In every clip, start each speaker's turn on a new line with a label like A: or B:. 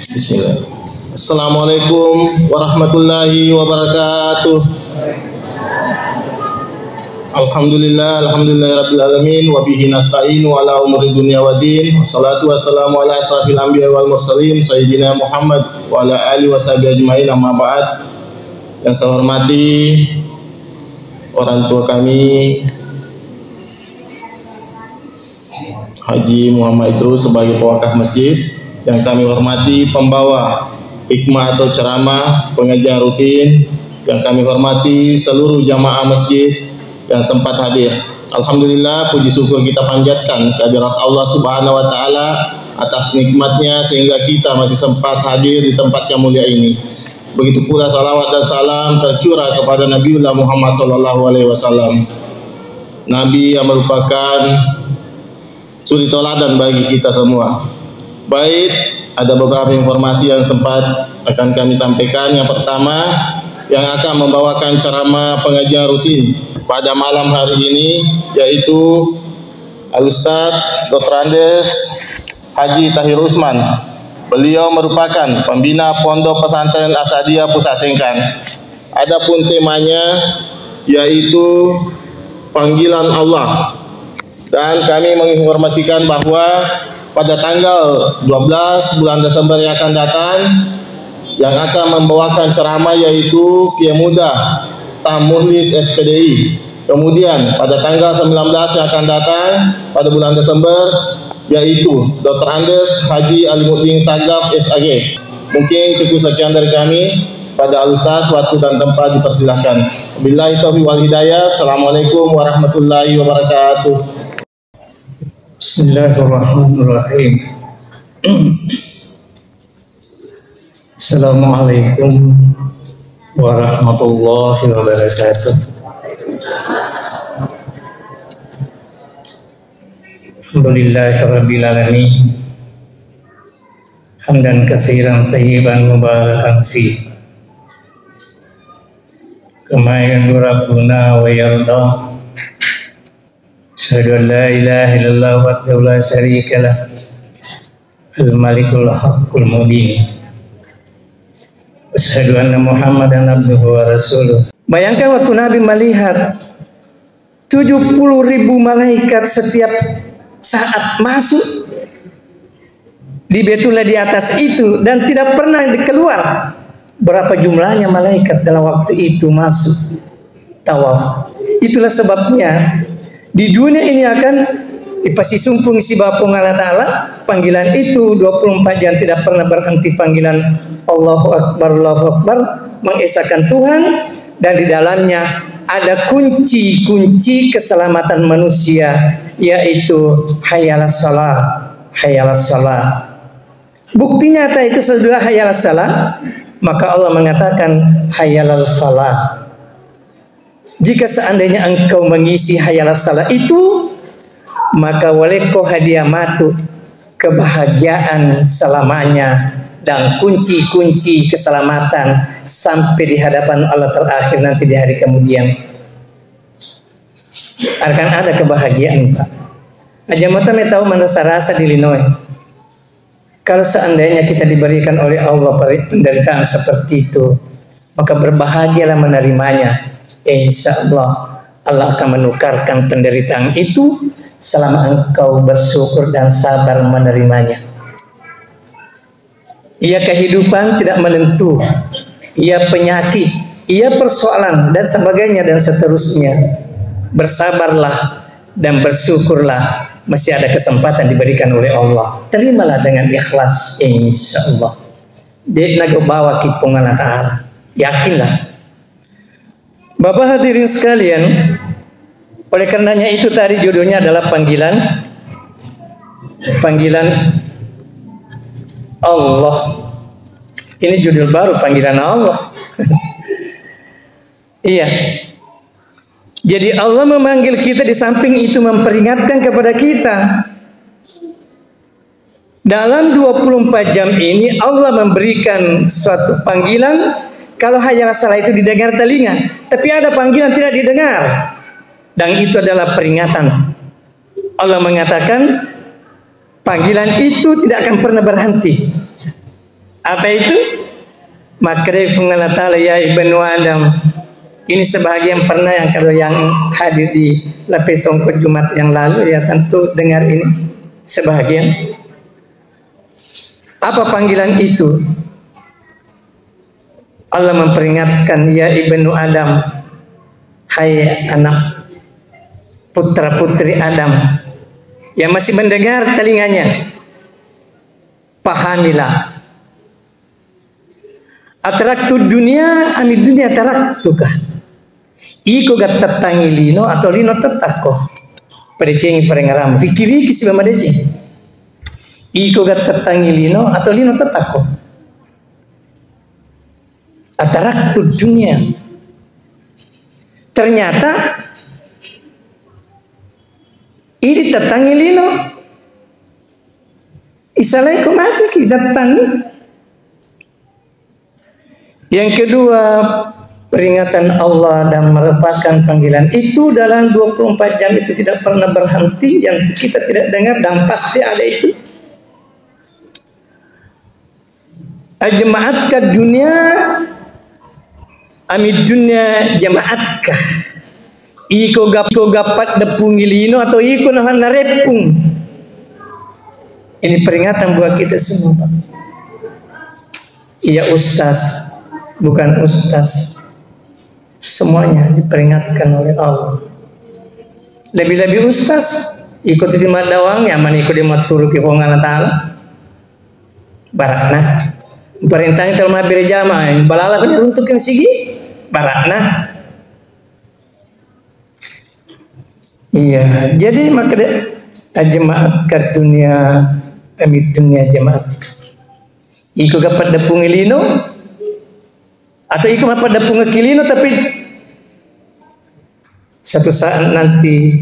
A: Bismillah. Assalamualaikum warahmatullahi wabarakatuh. Alhamdulillahirabbil alamin wa bihi nasta'inu ala umuri dunya waddin. Wassalatu wassalamu ala asrafil anbiya wal mursalin sayyidina Muhammad wa ala alihi washabihi ajmain, amma ba'd. Yang saya hormati orang tua kami Haji Muhammad Idrus sebagai pewakaf masjid, yang kami hormati pembawa hikmah atau ceramah pengajian rutin, yang kami hormati seluruh jamaah masjid yang sempat hadir. Alhamdulillah, puji syukur kita panjatkan kehadirat Allah Subhanahu wa taala atas nikmatnya sehingga kita masih sempat hadir di tempat yang mulia ini. Begitu pula salawat dan salam tercurah kepada Nabiullah Muhammad SAW, Nabi yang merupakan suri toladan bagi kita semua. Baik, ada beberapa informasi yang sempat akan kami sampaikan. Yang pertama, yang akan membawakan ceramah pengajian rutin pada malam hari ini yaitu Al-Ustaz Dr. Andes Haji Tahir Usman. Beliau merupakan pembina Pondok Pesantren Asadiyah Pusat Sengkan. Adapun temanya yaitu panggilan Allah. Dan kami menginformasikan bahwa pada tanggal 12 bulan Desember yang akan datang, yang akan membawakan ceramah yaitu Kiai Muda Tamulis SPDI. Kemudian pada tanggal 19 yang akan datang pada bulan Desember yaitu Dr. Andes Haji Alimuddin Sagaf SAG. Mungkin cukup sekian dari kami. Pada Al-Ustaz, waktu dan tempat dipersilahkan. Billahi taufiq wal hidayah. Assalamualaikum warahmatullahi wabarakatuh.
B: Bismillahirrahmanirrahim. Assalamualaikum warahmatullahi wabarakatuh. Alhamdulillahirabbil alamin. Hamdan katsiran thayyiban mubarakan fi. Kama yandu rabbuna wa yarda. Asyhadu an la ilaha illallah wahdahu la syarika lah. Al-Malikul Haqqul Mubin. Asyhadu anna Muhammadan abduhu wa rasuluh. Bayangkan waktu Nabi melihat 70.000 malaikat setiap saat masuk di Baitullah di atas itu dan tidak pernah keluar. Berapa jumlahnya malaikat dalam waktu itu masuk tawaf. Itulah sebabnya di dunia ini akan dipasi sumpung si Bapung Allah Ta'ala. Panggilan itu 24 jam tidak pernah berhenti. Panggilan Allahu Akbar, Allahu Akbar, mengesahkan Tuhan. Dan di dalamnya ada kunci-kunci keselamatan manusia, yaitu hayalas salah, hayalas salah. Bukti nyata itu sudah hayalas salah, maka Allah mengatakan hayalal falah. Jika seandainya engkau mengisi hayalas salah itu, maka waleko hadiah matu, kebahagiaan selamanya dan kunci-kunci keselamatan sampai di hadapan Allah terakhir nanti di hari kemudian. Akan ada kebahagiaan, Pak. Aja mata tahu mana rasa di Illinois. Kalau seandainya kita diberikan oleh Allah penderitaan seperti itu, maka berbahagialah menerimanya. Insya Allah Allah akan menukarkan penderitaan itu selama engkau bersyukur dan sabar menerimanya. Ia kehidupan tidak menentu, ia penyakit, ia persoalan dan sebagainya dan seterusnya. Bersabarlah dan bersyukurlah, masih ada kesempatan diberikan oleh Allah. Terimalah dengan ikhlas, insya Allah. Dia nak bawa kipungan Allah Ta'ala. Yakinlah. Bapak hadirin sekalian, oleh karenanya itu tadi judulnya adalah panggilan Allah. Ini judul baru, panggilan Allah. Iya. Jadi Allah memanggil kita, di samping itu memperingatkan kepada kita. Dalam 24 jam ini Allah memberikan suatu panggilan. Kalau hayal salah itu didengar telinga, tapi ada panggilan tidak didengar, dan itu adalah peringatan. Allah mengatakan panggilan itu tidak akan pernah berhenti. Apa itu? Makrifung Allah Ta'ala ya ibnu Adam. Ini sebahagian pernah yang kalau yang hadir di Lapis Songko Jumat yang lalu ya tentu dengar ini sebahagian. Apa panggilan itu? Allah memperingatkan ya ibnu Adam, hai anak putra putri Adam yang masih mendengar telinganya, pahamilah. Atraktu dunia ami dunia taraktukah. Iko gat tatangi lino atau lino tetako. Pada cengi farengaram fikiri kisi bamadeci. Iko gat tatangi lino atau lino tetako. Atraktu dunia. Ternyata ini tatangi lino. Isalai ko mati kita tatangi. Yang kedua, peringatan Allah dan merupakan panggilan itu dalam 24 jam itu tidak pernah berhenti, yang kita tidak dengar dan pasti ada itu. Ajma'atka dunia ami dunia jama'atka. Iko gapat depung ilino atau iko nahan narepung. Ini peringatan buat kita semua. Iya ustaz, bukan ustaz, semuanya diperingatkan oleh Allah. Lebih-lebih ustaz ikut di madawang yaman ikut di matur ki Allah Ta'ala barakna perintahnya telma berjamaah balala punya untuk yang sigi barakna. Iya, jadi maka ajma'at ke dunia amit dunia jamaat ikut dapat depung ilino atau ikut apa depung kilino, tapi satu saat nanti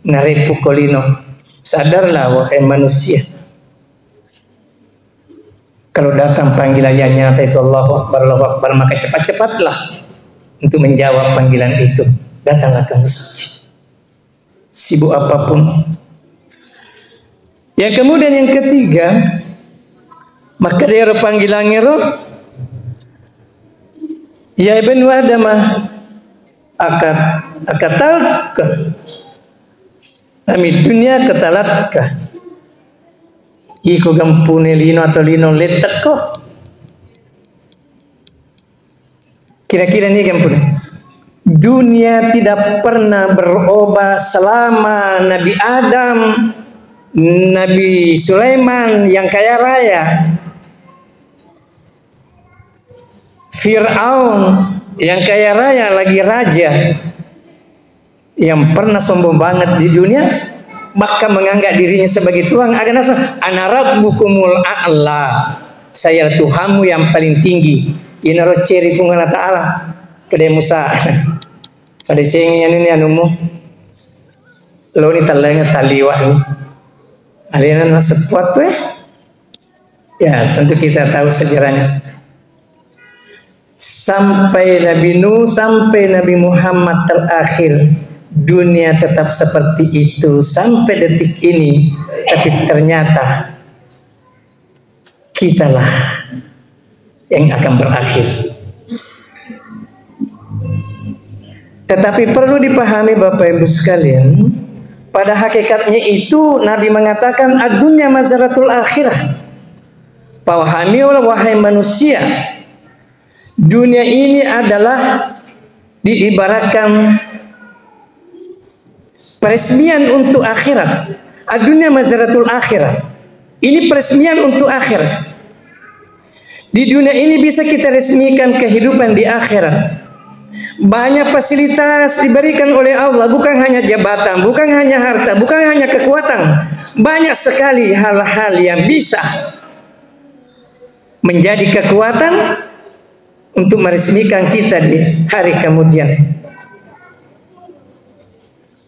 B: narepu kolino. Sadarlah wahai manusia, kalau datang panggilan yang nyata itu Allahu Akbar, maka cepat-cepatlah untuk menjawab panggilan itu. Datanglah ke masjid, sibuk apapun. Yang kemudian yang ketiga, maka dia panggilannya roh. Ya ibnu Adam akatalka ami dunia katalatka. Iko gampune lino atau lino letako. Kira-kira ini gampune. Dunia tidak pernah berubah selama Nabi Adam, Nabi Sulaiman yang kaya raya, Fir'aun yang kaya raya lagi raja, yang pernah sombong banget di dunia, maka menganggap dirinya sebagai Tuhan. Ana rabbukumul a'la, saya Tuhanmu yang paling tinggi. Ini roh ceri Allah Ta'ala kedai Musa pada cenginya ini anumu lo ni talanya taliwa ni aliran sesuatu ya tentu kita tahu sejarahnya. Sampai Nabi Nuh, sampai Nabi Muhammad terakhir, dunia tetap seperti itu sampai detik ini. Tapi ternyata kitalah yang akan berakhir. Tetapi perlu dipahami Bapak Ibu sekalian, pada hakikatnya itu Nabi mengatakan ad-dunya mazaratul akhirah. Pahamilah wahai manusia, dunia ini adalah diibaratkan peresmian untuk akhirat. Ad-dunya mazaratul akhirat. Ini peresmian untuk akhirat. Di dunia ini bisa kita resmikan kehidupan di akhirat. Banyak fasilitas diberikan oleh Allah, bukan hanya jabatan, bukan hanya harta, bukan hanya kekuatan. Banyak sekali hal-hal yang bisa menjadi kekuatan untuk meresmikan kita di hari kemudian.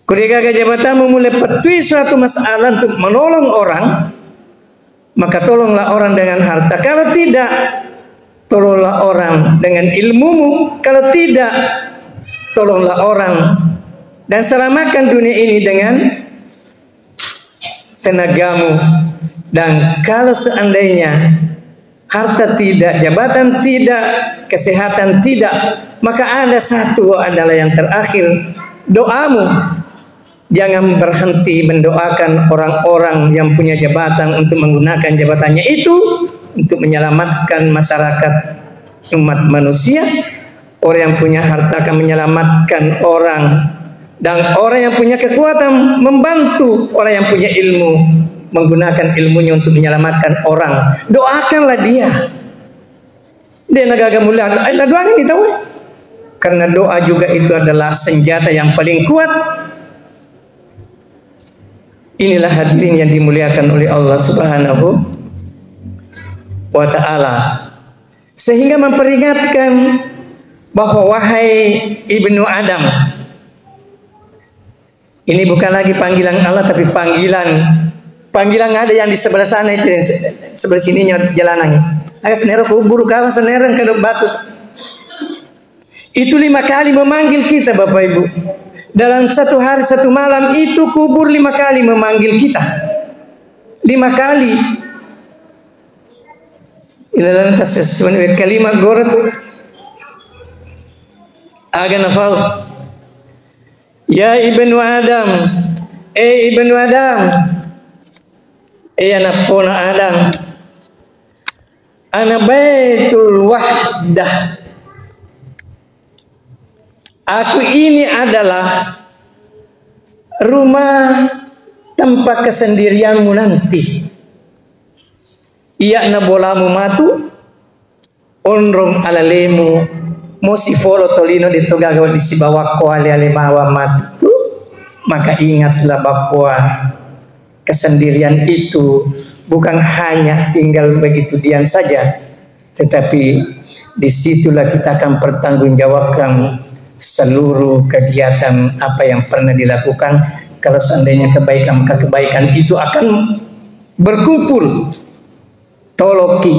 B: Ketika jabatanmu mulai petui suatu masalah untuk menolong orang, maka tolonglah orang dengan harta. Kalau tidak, tolonglah orang dengan ilmumu. Kalau tidak, tolonglah orang dan selamatkan dunia ini dengan tenagamu. Dan kalau seandainya harta tidak, jabatan tidak, kesehatan tidak, maka ada satu adalah yang terakhir, doamu. Jangan berhenti mendoakan orang-orang yang punya jabatan untuk menggunakan jabatannya itu untuk menyelamatkan masyarakat umat manusia. Orang yang punya harta akan menyelamatkan orang, dan orang yang punya kekuatan membantu orang yang punya ilmu, menggunakan ilmunya untuk menyelamatkan orang. Doakanlah dia. Dia nagaga mulia. Doakan kita, karena doa juga itu adalah senjata yang paling kuat. Inilah hadirin yang dimuliakan oleh Allah Subhanahu wa ta'ala, sehingga memperingatkan bahwa wahai ibnu Adam, ini bukan lagi panggilan Allah, tapi panggilan ada yang di sebelah sana itu, sebelah sininya jalanannya. Agak senero kubur kawan seneran ke batu. Itu 5 kali memanggil kita, Bapak Ibu. Dalam satu hari satu malam itu kubur 5 kali memanggil kita. 5 kali. Ilalan tasawwur kalimat gorat. Aga nafal. Ya ibnu Adam, ibnu Adam, anak pona Adam, ana baitul wahdah. Aku ini adalah rumah tempat kesendirianmu nanti. Iya na bolamu matu, onrong alalemu, mosi folo tolino dito gagawa di sibawa ko ale-alemawa matu. Maka ingatlah bahwa kesendirian itu bukan hanya tinggal begitu diam saja, tetapi disitulah kita akan pertanggungjawabkan seluruh kegiatan apa yang pernah dilakukan. Kalau seandainya kebaikan, maka kebaikan itu akan berkumpul toloki.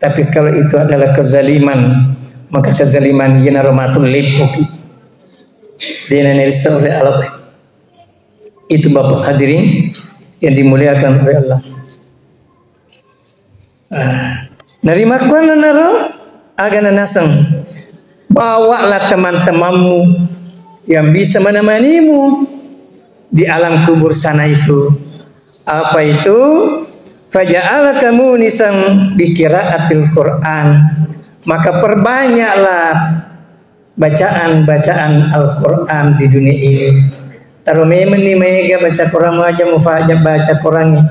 B: Tapi kalau itu adalah kezaliman, maka kezaliman yana ramatul lepoki dina nerisa oleh Allah. Itu Bapak hadirin yang dimuliakan oleh Allah. Narima kuana naro agana nasang. Bawalah teman-temanmu yang bisa menemanimu di alam kubur sana itu. Apa itu? Faja'alaka munisan bi qiraatil Quran. Maka perbanyaklah bacaan-bacaan Al-Quran di dunia ini. Tarumemen ni mega baca Quran aja mufajab baca Quran.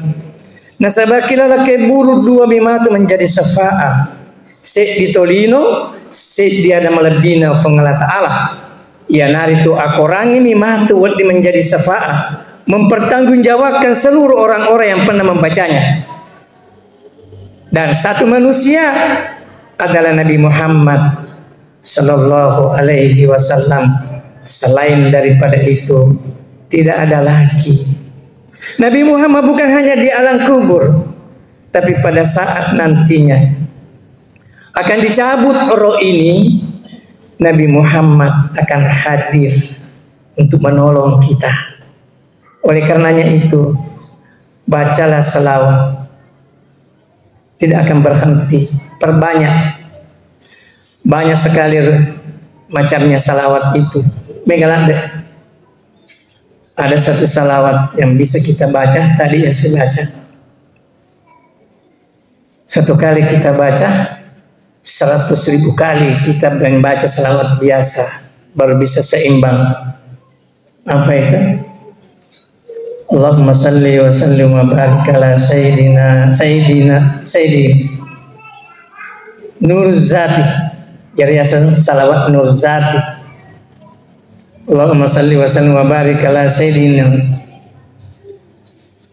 B: Nasabakilah keburu 2 bimatu menjadi syafaat. Sek ditolino, sek dia ada melebina fengala ta'ala. Ya nari tu akorang ini matu wadi menjadi syafaat, mempertanggungjawabkan seluruh orang-orang yang pernah membacanya. Dan satu manusia adalah Nabi Muhammad sallallahu alaihi wasallam. Selain daripada itu tidak ada lagi. Nabi Muhammad bukan hanya di alam kubur, tapi pada saat nantinya akan dicabut roh ini, Nabi Muhammad akan hadir untuk menolong kita. Oleh karenanya itu, bacalah selawat, tidak akan berhenti, perbanyak. Banyak sekali macamnya salawat itu. Megalanda. Ada satu salawat yang bisa kita baca, tadi yang saya baca. Satu kali kita baca, 100.000 kali kita membaca selawat biasa baru bisa seimbang. Apa itu? Allahumma salli wa sallim wa barik ala sayyidina Nur Zati. Jadi salawat Nur Zati. Allahumma salli wa sallim wa barik ala sayyidina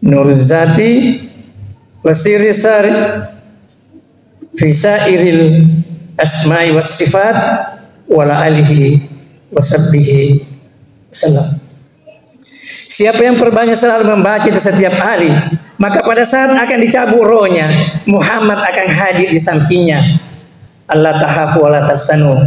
B: Nur Zati wa sirri sari fisairil asma'i was sifat wala alihi wasabbihi wasallam. Siapa yang perbanyak selalu membaca itu setiap hari, maka pada saat akan dicabut rohnya, Muhammad akan hadir di sampingnya. Allah tahafu wa la tasanu.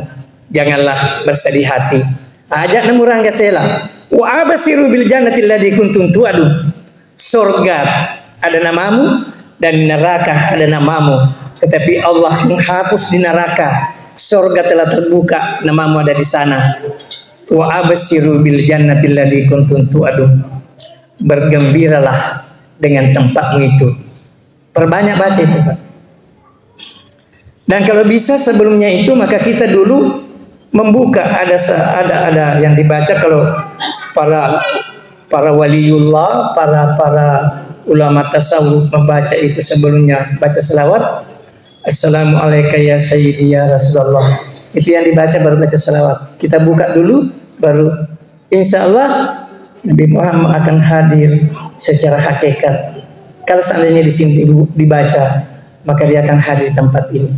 B: Janganlah bersedih hati. Ajak namurang gasela. Wa abasiru bil jannati alladzi kuntum tu'adun. Surga ada namamu, dan di neraka ada namamu, tetapi Allah menghapus di neraka. Surga telah terbuka, namamu ada di sana. Wa absyiru bil jannati allati kuntum tu'adun. Bergembiralah dengan tempatmu itu. Perbanyak baca itu, Pak. Dan kalau bisa sebelumnya itu maka kita dulu membuka ada yang dibaca kalau para waliullah, para ulama tasawuf membaca itu sebelumnya baca selawat. Assalamualaikum ya sayyidi ya Rasulullah. Itu yang dibaca baru baca selawat. Kita buka dulu baru insya Allah Nabi Muhammad akan hadir secara hakikat. Kalau seandainya di sini dibaca, maka dia akan hadir di tempat ini.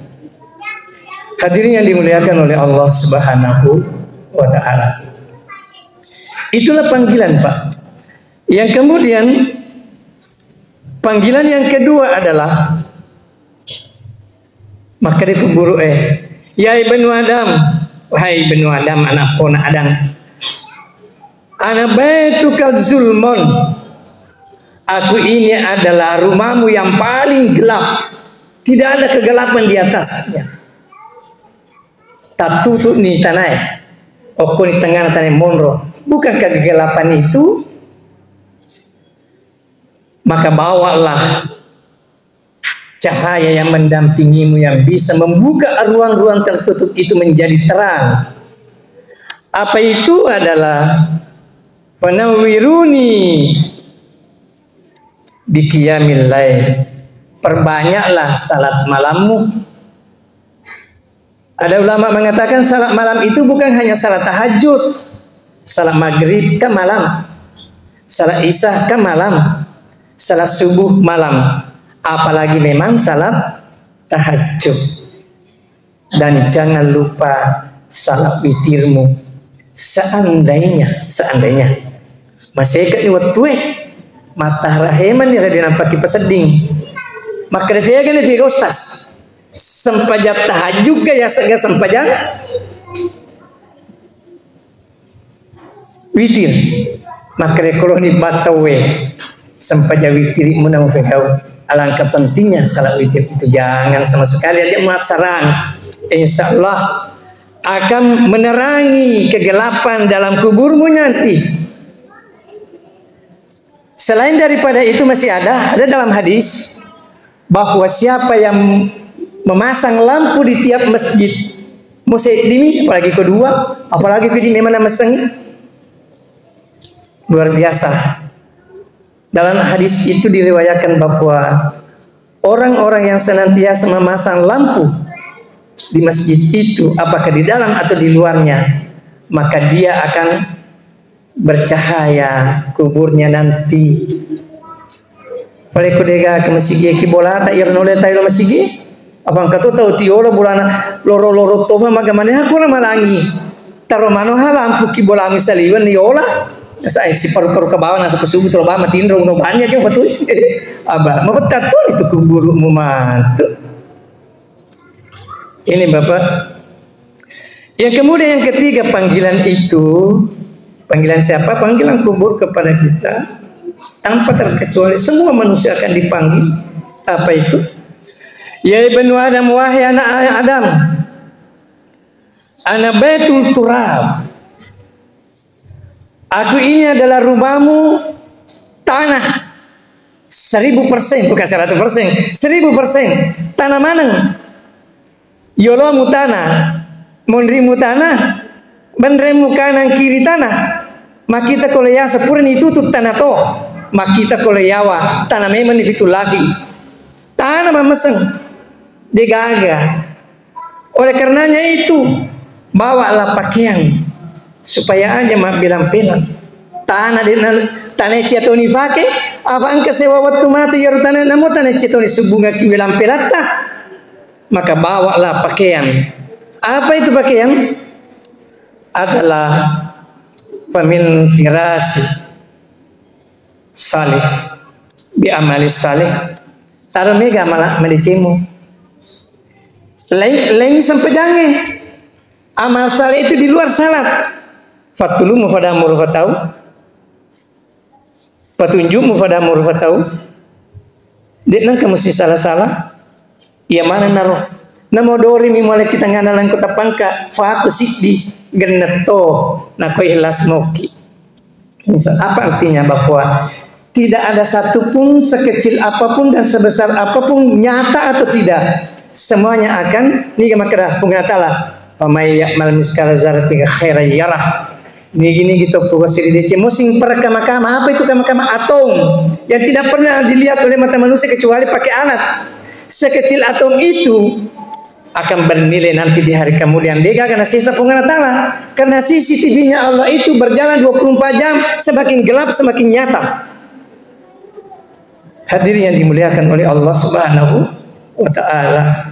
B: Hadirin yang dimuliakan oleh Allah Subhanahu wa Ta'ala. Itulah panggilan, Pak. Yang kemudian panggilan yang kedua adalah maka dikubur ya ibnu Adam, wahai ibnu Adam, anak pona Adam, ana baitukal zulmon, aku ini adalah rumahmu yang paling gelap, tidak ada kegelapan di atasnya. Tatutu ni tanai, oko ni tengah tanai monro, bukankah kegelapan itu? Maka bawalah cahaya yang mendampingimu yang bisa membuka ruang-ruang tertutup itu menjadi terang. Apa itu adalah wanawiruni di qiyamil lail. Perbanyaklah salat malammu. Ada ulama mengatakan salat malam itu bukan hanya salat tahajud. Salat maghrib kan malam, salat isya kan malam, salat subuh malam. Apalagi memang salat tahajud. Dan jangan lupa salat witirmu. Seandainya masih kat waktu mata raheman ni rada nampak peseding, maka dia kan dia gostas sempajat tahajud gaya saga sempajat witir, maka dia kalau ni batawe sempajat witir munang fekau. Alangkah pentingnya salat witir itu, jangan sama sekali ada maksarang. Insya Allah akan menerangi kegelapan dalam kuburmu nanti. Selain daripada itu masih ada dalam hadis bahwa siapa yang memasang lampu di tiap masjid, masjid ini apalagi kedua, apalagi di mana masangnya luar biasa. Dalam hadis itu diriwayatkan bahwa orang-orang yang senantiasa memasang lampu di masjid itu, apakah di dalam atau di luarnya, maka dia akan bercahaya kuburnya nanti. Oleh kudega ke masjid ki bola tak irnole tayo masjid. Apang kato tahu tiola bulana loro-loro toba magamane aku na malangi. Taro mano lampu ki bola misaliwan yola. Saya si paru-paru ke bawah nasa kesubuh terlalu lama tindro uno banyak yang betul. Abah mau betul itu kubur mantu. Ini Bapak. Yang kemudian yang ketiga panggilan itu, panggilan siapa? Panggilan kubur kepada kita tanpa terkecuali semua manusia akan dipanggil. Apa itu? Ya ibnu Adam, wahai anak Adam, ana baitul turab. Aku ini adalah rumahmu tanah 1000%, bukan 100%, 1000%. Tanah mana? Yolomu tanah, monrimu tanah, benremu kanan kiri tanah. Makita kolea sepurni itu tanah to. Makita koleawa tanah memang itu lafi. Tanah memasang digaga. Oleh karenanya itu bawalah pakaian supaya aja mak bilang-bilang tanah di tanah ciatoni pakai apa angka sewa waktu matu ya tanah namo tanah ciatoni subunga ki bilang-bilang maka bawalah pakaian. Apa itu pakaian? Adalah pamil firasi salih bi amali salih taruh mega malah medicimu lain sampai jangan amal salih itu di luar salat. Fatulumu pada murfatau, petunjukmu pada murfatau. Dek nang kamu mesti salah-salah. Iya mana naro? Namo dori mi mulai kita nganalan kota pangka. Fa aku di geneto. Nah ko ikhlas moki. Apa artinya bahwa tidak ada satupun sekecil apapun dan sebesar apapun nyata atau tidak, semuanya akan ni makara pengen ta'ala pamay ya'mal miskala dzarratin khairan yarah. Gini gitu posisi DC musing perkama-kama. Apa itu kama-kama? Atom yang tidak pernah dilihat oleh mata manusia kecuali pakai alat. Sekecil atom itu akan bernilai nanti di hari kemudian. Dega karena sisa pengen ta'ala, karena CCTV-nya Allah itu berjalan 24 jam, semakin gelap semakin nyata. Hadirin yang dimuliakan oleh Allah Subhanahu wa ta'ala.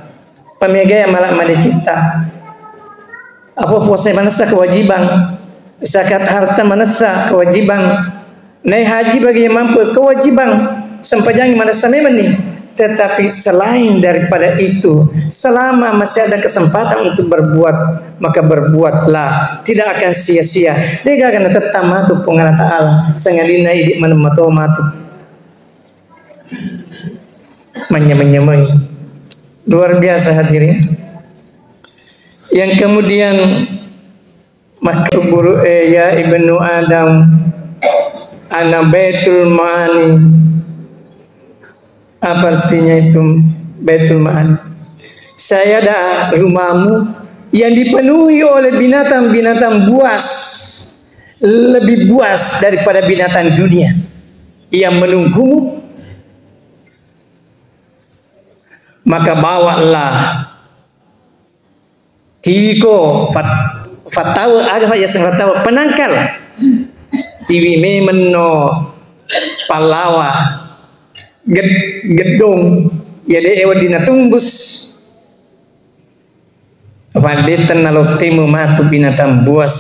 B: Pamegaya malam mandi cipta. Apa puasa manasa kewajiban, zakat harta manasa kewajiban, naik haji bagi yang mampu kewajiban, sempajang manasa memang nih. Tetapi selain daripada itu, selama masih ada kesempatan untuk berbuat, maka berbuatlah, tidak akan sia-sia. Dia akan tetap matu pengarah ta'ala sengalina idik manemato matu menyemangi. Luar biasa hadirin. Yang kemudian maka buru ya ibnu Adam ana baitul ma'ani. Apa artinya itu baitul ma'ani? Saya ada rumahmu yang dipenuhi oleh binatang-binatang buas, lebih buas daripada binatang dunia yang menunggumu. Maka bawalah TV ko fatawa aga ya sang fatawa penangkal TV memeno palawa gedung ya de ewa dina tumbus pandetan nalo temu matu binatang buas.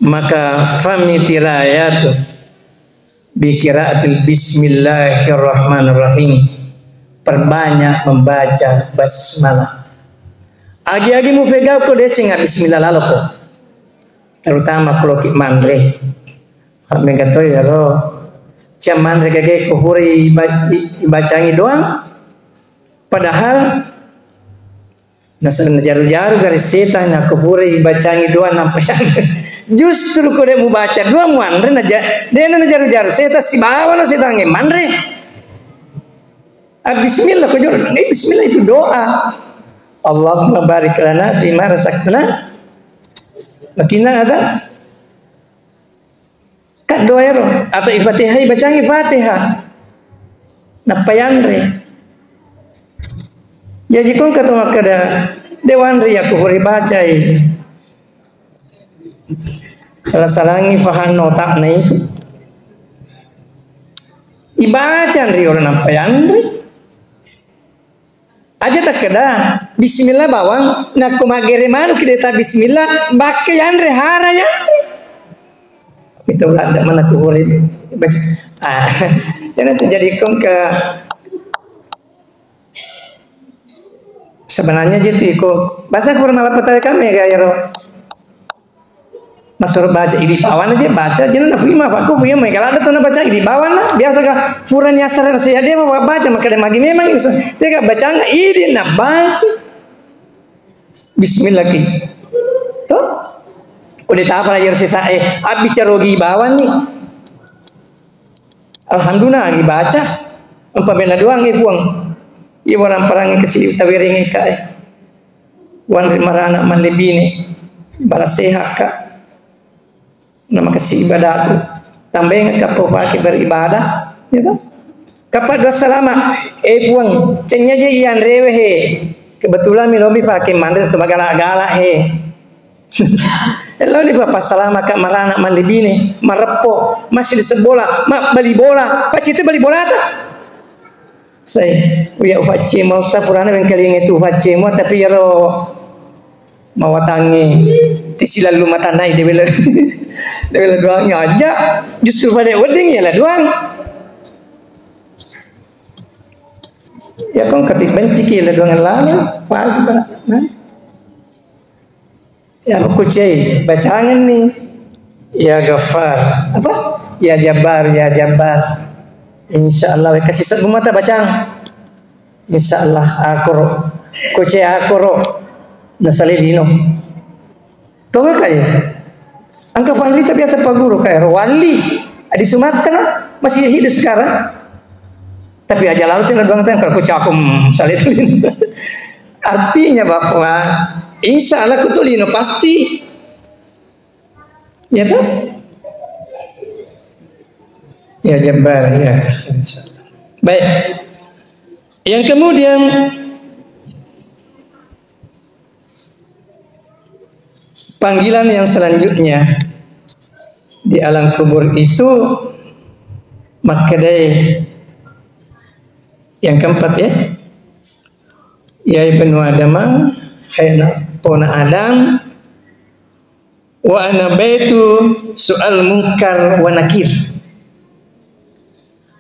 B: Maka fami tirayatu bikiraatil bismillahirrahmanirrahim, perbanyak membaca basmalah. Agi-agi mu fegau ko dece nga bismillah lalo ko, terutama kalau ki mandre kami kata ya ro cam mandre kage ko huri bacangi doang, padahal nasa jaru-jaru garis setan na ko huri bacangi doang nampai justru kau mau baca dua mandre naja dia na jaru-jaru saya si bawa lo saya tangi mandre. Bismillah kau jual, bismillah itu doa. Allahumma barik lana fima razaqtana. Makina ada kan doa ya atau Fatihah bacangi Fatihah. Napayandre. Jadi kau kata makada dewandri aku huri bacai. Salah-salangi fahan notak na itu ibacan ri orang apa yang ri aja tak keda bismillah bawang nak kumagere manu kita bismillah bakke yang ri hara yang ri itu ada mana kuhuri baca jangan terjadi kong ke sebenarnya gitu kok bahasa kurang malah petai kami gaya masuk baca ini bawan aja baca jangan nak lima pak kau punya kalau ada tuh nak baca ini bawan lah biasa kah furan yasar saya dia mau baca maka dia magi memang dia kah baca nggak ini nak baca Bismillah ki tuh udah tak apa lagi sisa abis carogi bawan nih alhamdulillah lagi baca umpamanya doang buang iya orang perang kecil tawiringi kai wan rimara anak man lebini balas sehat kak nama kasih ibadah aku tambahin kapo pakai beribadah gitu kapan doa selama puang cengnya je ian rewe he kebetulan milobi pakai mandiri atau magala-gala he lalu di bapak selama kak marana mandibini marepo masih di sebola mak beli bola paci itu beli bola tak saya uya ufaci mau stafurana yang kali itu ufaci mau tapi ya ro mawatangi tisilah lu mata naik dia doangnya aja justru pada wedding ya lah doang ya kong ketik benci kila doang lalu pagi mana ya aku cai bacangan nih ya Ghafar apa ya Jabar Insyaallah kasih serbu mata bacang. Insyaallah akoro koce akoro nasalidino. Tahu kayak angka Fahri biasa Pak Guru kayak wali di Sumatera masih hidup sekarang. Tapi aja lalu tinggal banget kalau kucakum salidin. Artinya bahwa insyaallah kutulino pasti. Ya toh? Ya Jabbar ya insyaallah. Baik. Yang kemudian panggilan yang selanjutnya di alam kubur itu makadai yang keempat ya. Ya ibnu Adam, hai pona Adam, wa ana baitu soal munkar wa nakir.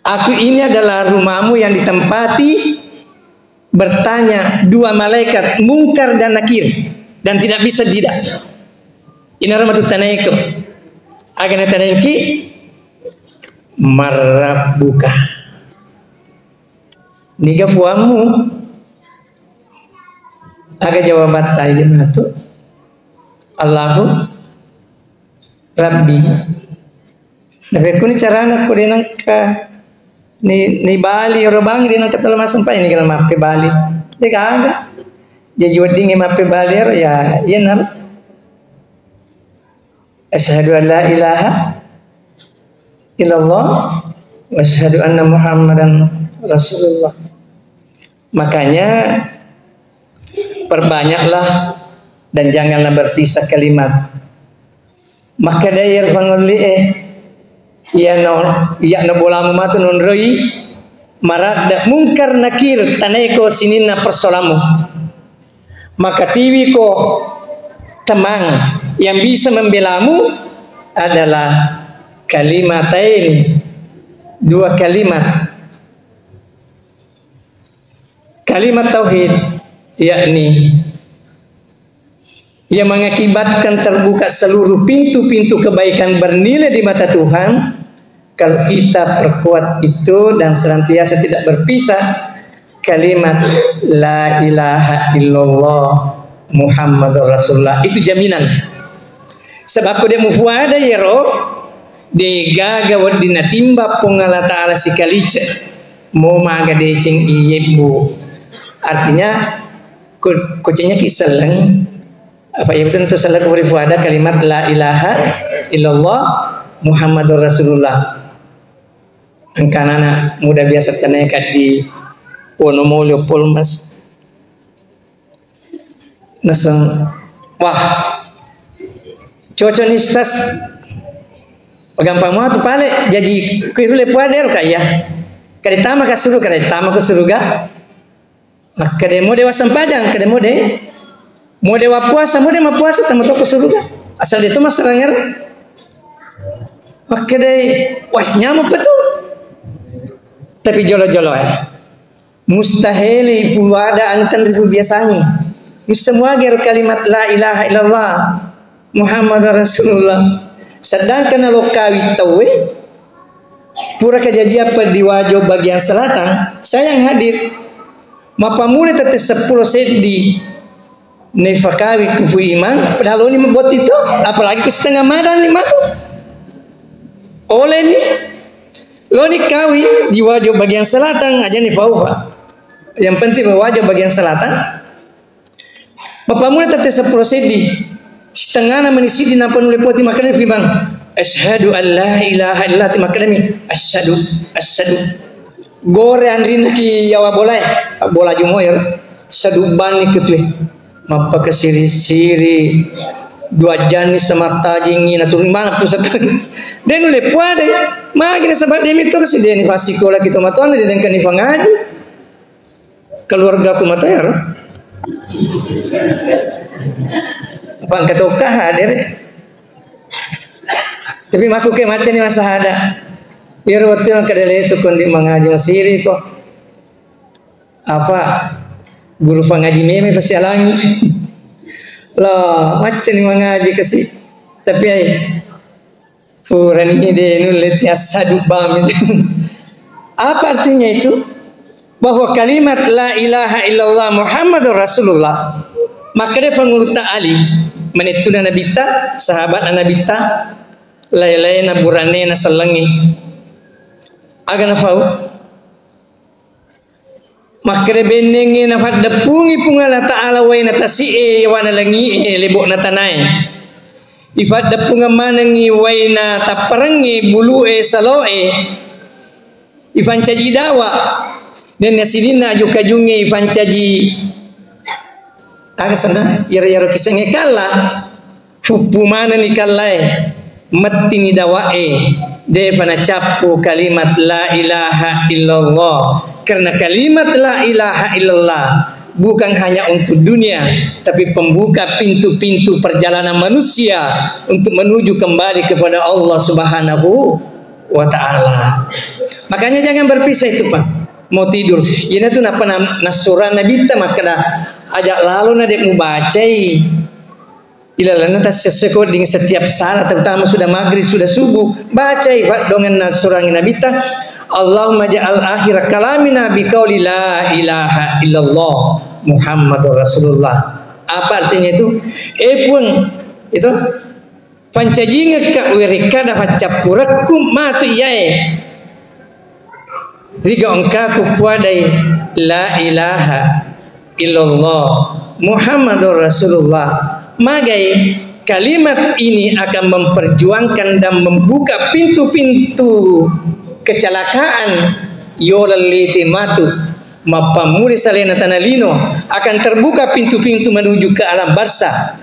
B: Aku ini adalah rumahmu yang ditempati bertanya dua malaikat mungkar dan nakir dan tidak bisa tidak. Ini rahmatut tanaikum. Agana tanaiki marabbuka. Niga fuamu aga jawabat tadi matu Allahu Rabbi. Nabi kuni carana ko dinang ka ni Bali orang di nang ketelu sampai ini kena mape Bali. Dia kagak. Jadi wedding mape Bali ya nar. Asyhadu an la ilaha illallah wa asyhadu anna Muhammadan Rasulullah. Makanya perbanyaklah dan janganlah berpisah kalimat. Maka dayar panguli ya no bola matu non roi marad mungkar nakir taneko sinina persolamu. Maka tiwi ko temang yang bisa membelamu adalah kalimat ini, dua kalimat. Kalimat tauhid yakni yang mengakibatkan terbuka seluruh pintu-pintu kebaikan bernilai di mata Tuhan kalau kita perkuat itu dan senantiasa tidak berpisah kalimat la ilaha illallah Muhammadur Rasulullah. Itu jaminan sebab dia mufuada yero de gaga wadina timba pongala ta'ala sikalice mau maga decing iyebu. Artinya kucingnya kiseleng apa ya betul untuk salah ada kalimat la ilaha illallah Muhammadur Rasulullah. Angkanana mudah biasa tenekat di Wonomolyo Polmas. Nasang wah coconistas gampang banget pale jadi kuirule puader kaya kaditama ka suruga kademo dewa sampajang kademo de mau dewa puasa mau dewa puasa tamu toko surga asal itu mas ranger makadai wah nyamuk betul tapi jolo-jolo ya mustahil ibu ada antan ribu biasanya semua ger kalimat la ilaha illallah Muhammad Rasulullah sedangkan kalau kawit tawe pura kejadian apa di Wajo bagian selatan saya yang hadir mapamune tete 10 set di nefakawi kufu iman padahal ini membuat itu apalagi ke setengah madan lima tuh oleh nih lo nih kawi di Wajo bagian selatan aja nih paupa yang penting Wajo bagian selatan mapamune tete 10 set di setengah nama ni sidi nampan oleh poti makanya bang asyhadu an la ilaha illallah makanya asyhadu gore andrin ki yawa bola jumoyer saduban ni ketue mapa ke siri-siri dua janis sama tajingi naturun mana pusat den oleh puade magina sabat demi to si deni fasikola kita matuan den kan ngaji keluarga ku matayar apa ketokah hadir tapi maku ke macam ni masa ada biar waktu yang kadale sukun di mengaji masiri kok apa guru pengaji meme pasti alangi lah macam ni mengaji kasih tapi ay purani de nulit ya sadu bam itu Apa artinya itu? Bahwa kalimat la ilaha illallah Muhammadur Rasulullah, maka dia fanguluta Ali menituna nabita sahabat nabita lain-lain burane na salangi agana fau maka dia benengi na fadapungi pungala ta'ala wa na tasi'e wana langi lebok na tanay ifadapunga manangi wa na taparangi bulu'e salo'e ifancaji dawa dan nasidina juga jungi ifancaji aga sana yara-yara kisahnya kala fupu mana ni kalai mati ni dawae de pana capu kalimat la ilaha illallah, karena kalimat la ilaha illallah bukan hanya untuk dunia tapi pembuka pintu-pintu perjalanan manusia untuk menuju kembali kepada Allah Subhanahu wa taala. Makanya jangan berpisah itu Pak. Mau tidur ini tuh napa nasuran nabi ta makna ajak lalu nadek mu bacai ilalana tas sesekot dengan setiap salat terutama sudah maghrib sudah subuh bacai dengan nasuran nabi ta Allahumma ja'al akhir kalamina biqauli la ilaha illallah Muhammadur Rasulullah. Apa artinya itu? Pun itu pancajinga ka wirika dapat capurakum matu yae jika engkau kuadai la ilaha illallah Muhammadur Rasulullah, magai kalimat ini akan memperjuangkan dan membuka pintu-pintu kecelakaan yolaliti matu mapamuri salena tanalino, akan terbuka pintu-pintu menuju ke alam barzah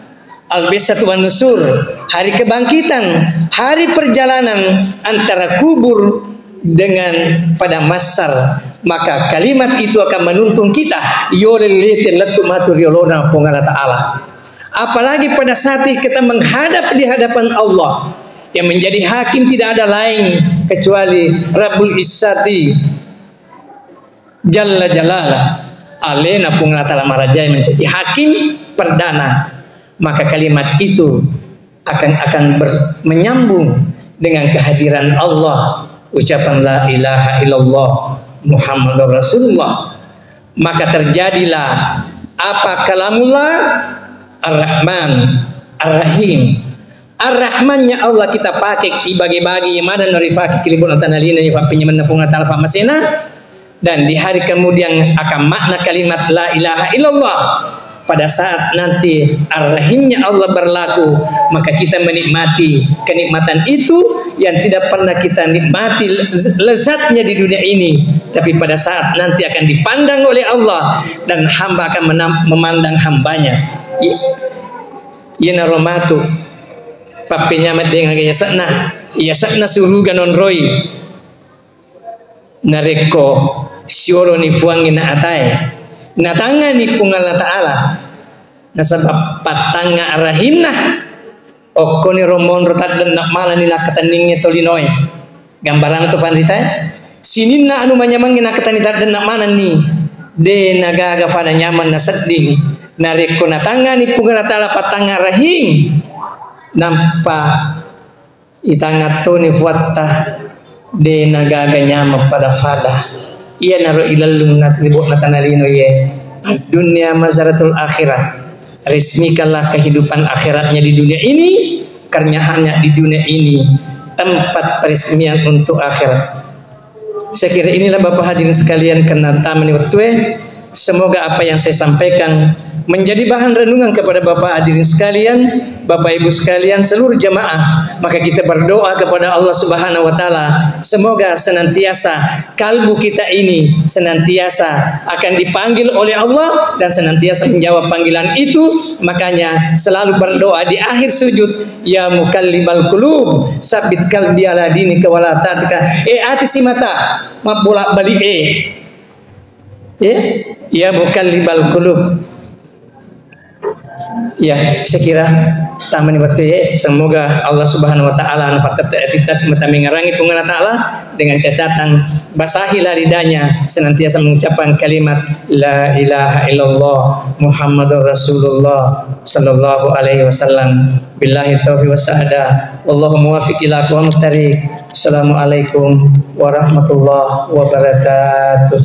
B: al-barzah wan nusur, hari kebangkitan, hari perjalanan antara kubur dengan pada masar. Maka kalimat itu akan menuntun kita yolelete letumatur yolona pongala ta'ala. Apalagi pada saat kita menghadap di hadapan Allah yang menjadi hakim tidak ada lain kecuali Rabbul Izzati Jalla Jalala alena pongala ta'ala marajai menjadi hakim perdana. Maka kalimat itu akan menyambung dengan kehadiran Allah, ucapan la ilaha illallah Muhammadur Rasulullah. Maka terjadilah apa kalamullah Ar-Rahman Ar-Rahim. Ar-Rahmannya Allah kita pakai ibagi-bagi mana norifaki kilibun tanalina ya pinjaman napunga talfa masena, dan di hari kemudian akan makna kalimat la ilaha illallah. Pada saat nanti ar-rahimnya Allah berlaku, maka kita menikmati kenikmatan itu yang tidak pernah kita nikmati lezatnya di dunia ini, tapi pada saat nanti akan dipandang oleh Allah dan hamba akan memandang hambanya. Ina romatu papenya madeng agaya sakna iya sakna suruga non roy nareko sioro ni fuangin atai natanga ni pungala ta'ala nasabab patanga arahimna okko ni romon rotat dan nak malah ni nakatandingnya tolinoy gambaran itu pandita sinin na anu manyamangin nakatanita dan nak mana ni de nagaga fana nyaman na seding nareko natanga ni pungala ta'ala patanga rahim nampa itanga to ni fuatta de nagaga nyama pada fada ia naruh ilalung natribuk natanalino ye dunia mazaratul akhirah, resmikanlah kehidupan akhiratnya di dunia ini, karena hanya di dunia ini tempat peresmian untuk akhirat. Saya kira inilah Bapak hadirin sekalian kena taman waktu. Semoga apa yang saya sampaikan menjadi bahan renungan kepada Bapak hadirin sekalian, Bapak Ibu sekalian, seluruh jamaah. Maka kita berdoa kepada Allah Subhanahu wa taala, semoga senantiasa kalbu kita ini senantiasa akan dipanggil oleh Allah dan senantiasa menjawab panggilan itu. Makanya selalu berdoa di akhir sujud, ya mukallibal qulub, sabit qalbi ala dinika wala tatika. Ati simata mabolak balik ya mukallibal qulub. Ya, saya kira taman waktu semoga Allah Subhanahu wa taala napat kita semata mengerangi pungala taala dengan catatan basahilah lidahnya senantiasa mengucapkan kalimat la ilaha illallah Muhammadur Rasulullah sallallahu alaihi wasallam. Billahi taufiq wassadah. Wallahu muwaffiq ila aqwamit thariq. Assalamualaikum warahmatullahi wabarakatuh.